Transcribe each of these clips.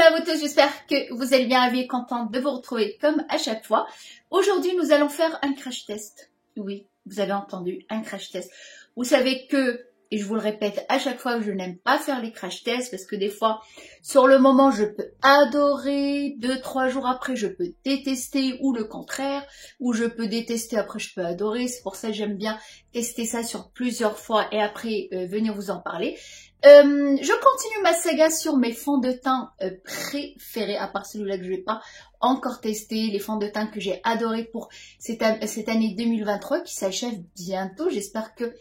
Hello à vous tous, j'espère que vous allez bien, ravi et contente de vous retrouver comme à chaque fois. Aujourd'hui, nous allons faire un crash test. Oui, vous avez entendu, un crash test. Vous savez que, et je vous le répète à chaque fois, je n'aime pas faire les crash tests parce que des fois, sur le moment, je peux adorer, 2-3 jours après, je peux détester ou le contraire, ou je peux détester, après je peux adorer. C'est pour ça que j'aime bien tester ça sur plusieurs fois et après venir vous en parler. Je continue ma saga sur mes fonds de teint préférés, à part celui-là que je n'ai pas encore testé, les fonds de teint que j'ai adoré pour cette année 2023 qui s'achève bientôt. J'espère que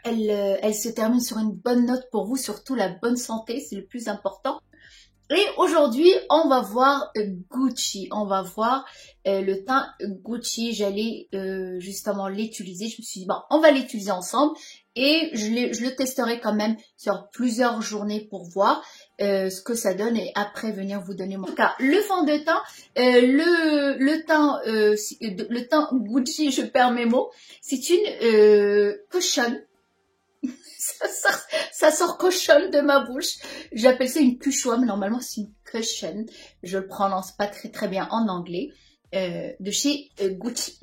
elle se termine sur une bonne note pour vous, surtout la bonne santé, c'est le plus important. Et aujourd'hui, on va voir Gucci, on va voir le teint Gucci. J'allais justement l'utiliser, je me suis dit, bon, on va l'utiliser ensemble et je le testerai quand même sur plusieurs journées pour voir ce que ça donne et après venir vous donner mon cas. Le fond de teint, le teint Gucci, je perds mes mots, c'est une cochonne. Ça sort cochonne de ma bouche. J'appelle ça une cuchouam, mais normalement c'est une cochonne. Je le prononce pas très bien en anglais. De chez Gucci.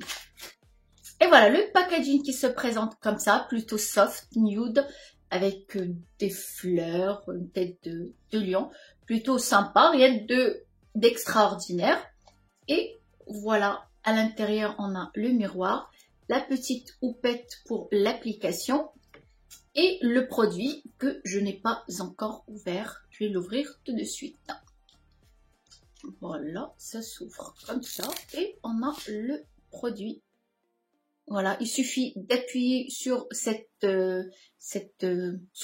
Et voilà, le packaging qui se présente comme ça, plutôt soft, nude, avec des fleurs, une tête de lion. Plutôt sympa, rien d'extraordinaire. Et voilà, à l'intérieur on a le miroir, la petite houppette pour l'application. Et le produit que je n'ai pas encore ouvert, je vais l'ouvrir tout de suite. Voilà, ça s'ouvre comme ça et on a le produit. Voilà, il suffit d'appuyer sur ce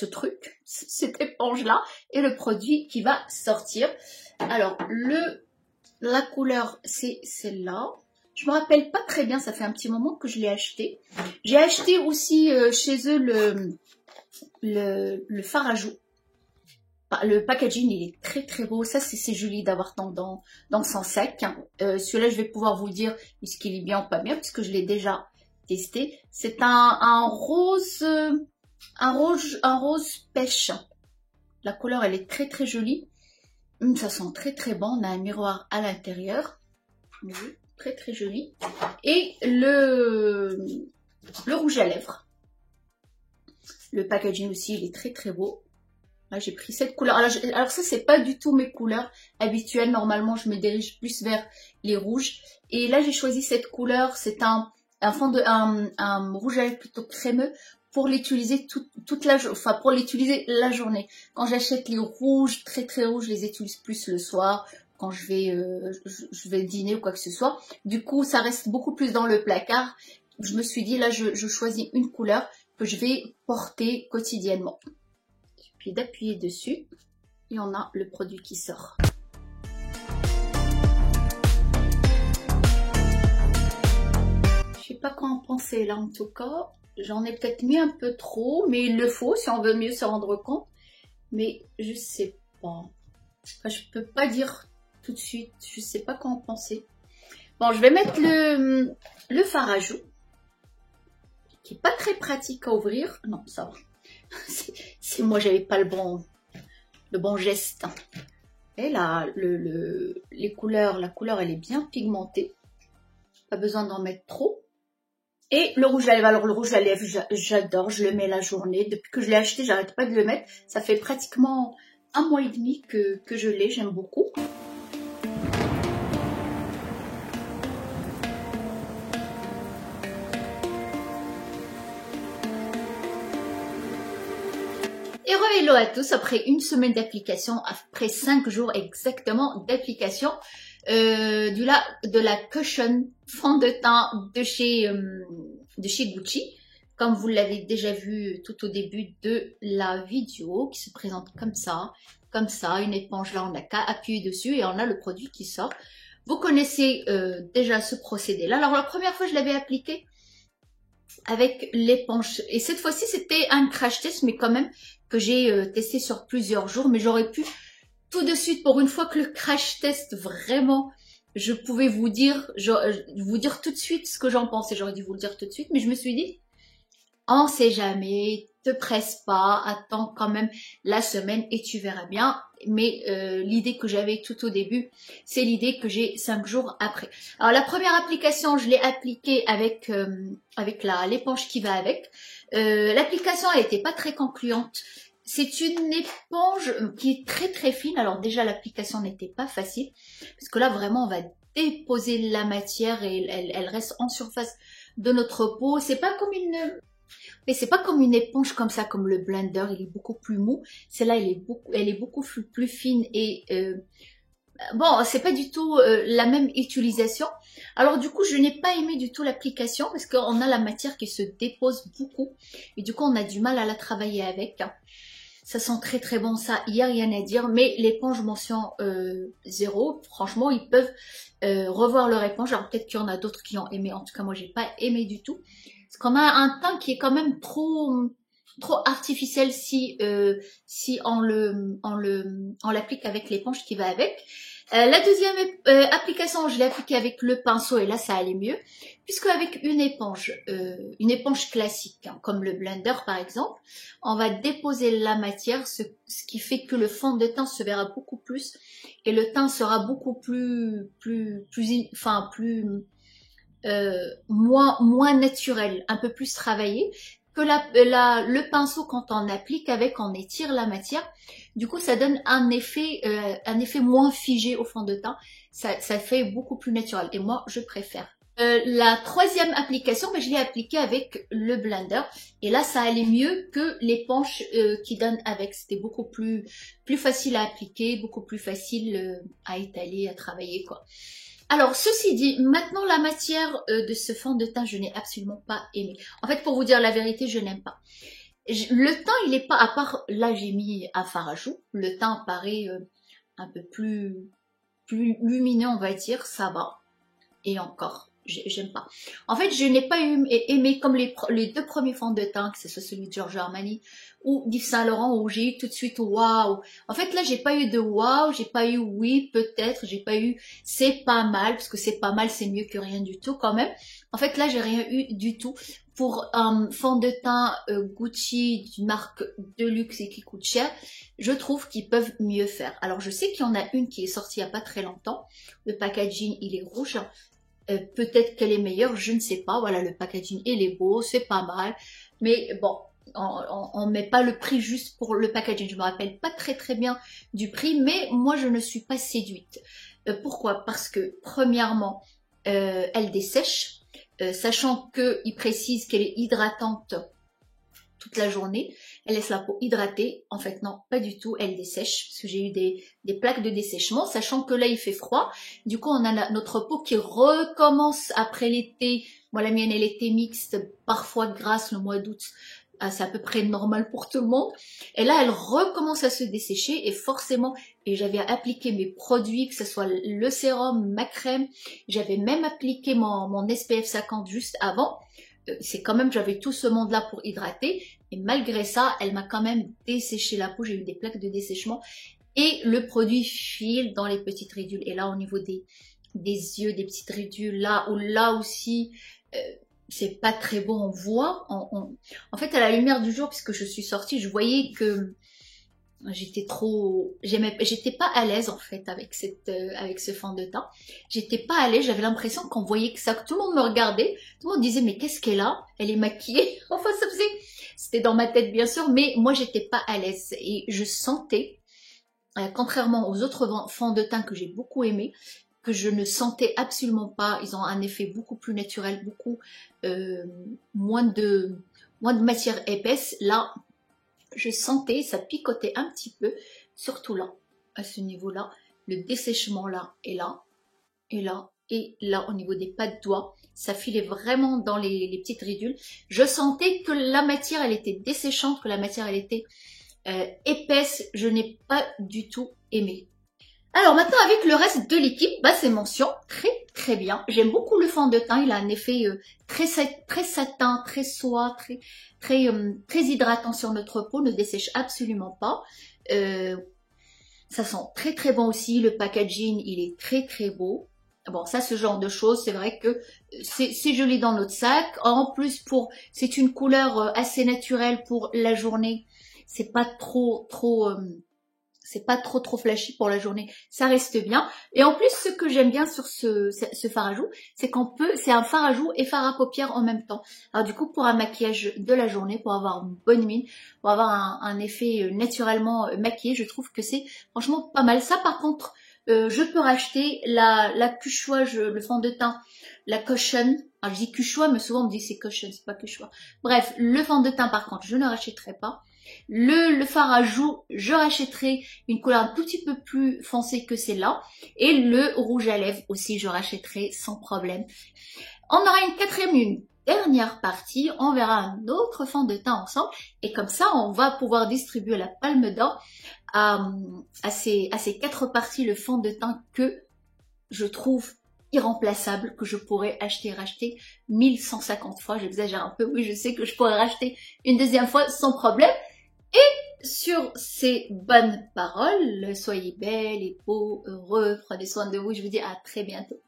truc, cette éponge-là et le produit qui va sortir. Alors, la couleur, c'est celle-là. Je me rappelle pas très bien, ça fait un petit moment que je l'ai acheté. J'ai acheté aussi chez eux le fard à joues. Le packaging, il est très beau. Ça, c'est joli d'avoir dans son sac. Celui-là, je vais pouvoir vous dire est-ce qu'il est bien ou pas bien, puisque je l'ai déjà testé. C'est un rose pêche. La couleur, elle est très jolie. Ça sent très bon. On a un miroir à l'intérieur. Oui, très joli. Et le rouge à lèvres. Le packaging aussi, il est très beau. Là, j'ai pris cette couleur. Alors ça, c'est pas du tout mes couleurs habituelles. Normalement, je me dirige plus vers les rouges. Et là, j'ai choisi cette couleur. C'est un rouge à lèvres plutôt crémeux pour l'utiliser toute la journée. Enfin, pour l'utiliser la journée. Quand j'achète les rouges, très rouges, je les utilise plus le soir. Quand je vais dîner ou quoi que ce soit. Du coup, ça reste beaucoup plus dans le placard. Je me suis dit, là, je choisis une couleur que je vais porter quotidiennement. Puis d'appuyer dessus et on a le produit qui sort. Je sais pas quoi en penser là en tout cas. J'en ai peut-être mis un peu trop, mais il le faut si on veut mieux se rendre compte. Mais je sais pas. Enfin, je peux pas dire tout de suite. Je sais pas quoi en penser. Bon, je vais mettre le fard à joues. Qui est pas très pratique à ouvrir. Non, ça va. C'est moi, j'avais pas le bon geste. Et là, la couleur, elle est bien pigmentée. Pas besoin d'en mettre trop. Et le rouge à lèvres, alors le rouge à lèvres, j'adore, je le mets la journée. Depuis que je l'ai acheté, j'arrête pas de le mettre. Ça fait pratiquement 1 mois et demi que je l'ai, j'aime beaucoup. Et hello à tous, après une semaine d'application, après 5 jours exactement d'application de la cushion fond de teint de chez Gucci. Comme vous l'avez déjà vu tout au début de la vidéo, qui se présente comme ça, une éponge là, on n'a qu'à appuyer dessus et on a le produit qui sort. Vous connaissez déjà ce procédé là. Alors la première fois je l'avais appliqué avec l'éponge. Et cette fois-ci, c'était un crash test, mais quand même que j'ai testé sur plusieurs jours. Mais j'aurais pu tout de suite, pour une fois que le crash test, vraiment, je pouvais vous dire tout de suite ce que j'en pensais. J'aurais dû vous le dire tout de suite. Mais je me suis dit, on sait jamais, te presse pas, attends quand même la semaine et tu verras bien. Mais l'idée que j'avais tout au début, c'est l'idée que j'ai 5 jours après. Alors la première application, je l'ai appliquée avec l'éponge qui va avec. L'application, elle n'était pas très concluante. C'est une éponge qui est très très fine. Alors déjà, l'application n'était pas facile, parce que là, vraiment, on va déposer la matière et elle reste en surface de notre peau. C'est pas comme une éponge comme ça, comme le blender, il est beaucoup plus mou. Celle-là, elle est beaucoup plus fine et bon, c'est pas du tout la même utilisation. Alors du coup, je n'ai pas aimé du tout l'application parce qu'on a la matière qui se dépose beaucoup et du coup, on a du mal à la travailler avec. Ça sent très très bon, ça, il n'y a rien à dire. Mais l'éponge mention 0, franchement, ils peuvent revoir leur éponge. Alors peut-être qu'il y en a d'autres qui ont aimé. En tout cas, moi, j'ai pas aimé du tout. Parce qu'on a un teint qui est quand même trop artificiel si on l'applique avec l'éponge qui va avec. La deuxième application, je l'ai appliquée avec le pinceau et là ça allait mieux, puisque avec une éponge classique, hein, comme le blender par exemple, on va déposer la matière, ce qui fait que le fond de teint se verra beaucoup plus et le teint sera beaucoup moins naturel, un peu plus travaillé. Que le pinceau, quand on applique avec, on étire la matière. Du coup, ça donne un effet moins figé au fond de teint. Ça fait beaucoup plus naturel. Et moi, je préfère. La troisième application, je l'ai appliquée avec le blender. Et là, ça allait mieux que l'éponge qui donne avec. C'était beaucoup plus facile à appliquer, beaucoup plus facile à étaler, à travailler, quoi. Alors, ceci dit, maintenant la matière de ce fond de teint, je n'ai absolument pas aimé. En fait, pour vous dire la vérité, je n'aime pas. Le teint, il est pas, à part, là j'ai mis un fard à joues, le teint paraît un peu plus lumineux, on va dire, ça va. Et encore, j'aime pas. En fait, je n'ai pas aimé comme les deux premiers fonds de teint, que ce soit celui de Giorgio Armani ou d'Yves Saint Laurent, où j'ai eu tout de suite waouh. En fait, là, j'ai pas eu de waouh, j'ai pas eu oui, peut-être, j'ai pas eu c'est pas mal, parce que c'est pas mal, c'est mieux que rien du tout quand même. En fait, là, j'ai rien eu du tout. Pour un fond de teint Gucci d'une marque de luxe et qui coûte cher, je trouve qu'ils peuvent mieux faire. Alors, je sais qu'il y en a une qui est sortie il n'y a pas très longtemps. Le packaging, il est rouge. Peut-être qu'elle est meilleure, je ne sais pas. Voilà, le packaging, il est beau, c'est pas mal. Mais bon, on ne met pas le prix juste pour le packaging. Je me rappelle pas très très bien du prix, mais moi, je ne suis pas séduite. Pourquoi? Parce que, premièrement, elle dessèche. Sachant qu'il précise qu'elle est hydratante toute la journée, elle laisse la peau hydratée. En fait, non, pas du tout, elle dessèche, parce que j'ai eu des plaques de dessèchement, sachant que là, il fait froid. Du coup, on a notre peau qui recommence après l'été. Moi, la mienne, elle était mixte, parfois grasse le mois d'août. C'est à peu près normal pour tout le monde. Et là, elle recommence à se dessécher et forcément, et j'avais appliqué mes produits, que ce soit le sérum, ma crème, j'avais même appliqué mon SPF 50 juste avant. C'est quand même, j'avais tout ce monde-là pour hydrater. Et malgré ça, elle m'a quand même desséché la peau. J'ai eu des plaques de dessèchement. Et le produit file dans les petites ridules. Et là, au niveau des yeux, des petites ridules, là aussi... c'est pas très beau, on voit. En fait, à la lumière du jour, puisque je suis sortie, je voyais que j'étais pas à l'aise en fait avec ce fond de teint. J'étais pas à l'aise, j'avais l'impression qu'on voyait que ça, que tout le monde me regardait, tout le monde disait mais qu'est-ce qu'elle a? Elle est maquillée. Enfin, c'était dans ma tête bien sûr, mais moi j'étais pas à l'aise et je sentais, contrairement aux autres fonds de teint que j'ai beaucoup aimé, que je ne sentais absolument pas. Ils ont un effet beaucoup plus naturel, beaucoup moins de matière épaisse. Là, je sentais, ça picotait un petit peu, surtout là, à ce niveau-là. Le dessèchement là et là, et là, et là, au niveau des pas de doigts, ça filait vraiment dans les petites ridules. Je sentais que la matière, elle était desséchante, que la matière, elle était épaisse. Je n'ai pas du tout aimé. Alors maintenant avec le reste de l'équipe, c'est mention très très bien. J'aime beaucoup le fond de teint, il a un effet très satin, très soie, très hydratant sur notre peau, ne dessèche absolument pas. Ça sent très très bon aussi, le packaging il est très très beau. Bon, ça, ce genre de choses, c'est vrai que c'est joli dans notre sac. En plus, c'est une couleur assez naturelle pour la journée. C'est pas c'est pas trop flashy pour la journée. Ça reste bien. Et en plus, ce que j'aime bien sur ce fard à joues, c'est c'est un fard à joues et fard à paupières en même temps. Alors du coup, pour un maquillage de la journée, pour avoir une bonne mine, pour avoir un effet naturellement maquillé, je trouve que c'est franchement pas mal. Ça, par contre, je peux racheter la Cuchois, le fond de teint, la Caution. Alors, je dis Cuchois, mais souvent on me dit c'est Caution, c'est pas Cuchois. Bref, le fond de teint, par contre, je ne rachèterai pas. Le fard à joues, je rachèterai une couleur un tout petit peu plus foncée que celle-là. Et le rouge à lèvres aussi, je rachèterai sans problème. On aura une quatrième, une dernière partie. On verra un autre fond de teint ensemble. Et comme ça, on va pouvoir distribuer la palme d'or à ces 4 parties, le fond de teint que je trouve irremplaçable, que je pourrais acheter et racheter 1150 fois. J'exagère un peu, oui, je sais que je pourrais racheter une deuxième fois sans problème. Et sur ces bonnes paroles, soyez belles et beaux, heureux, prenez soin de vous, je vous dis à très bientôt.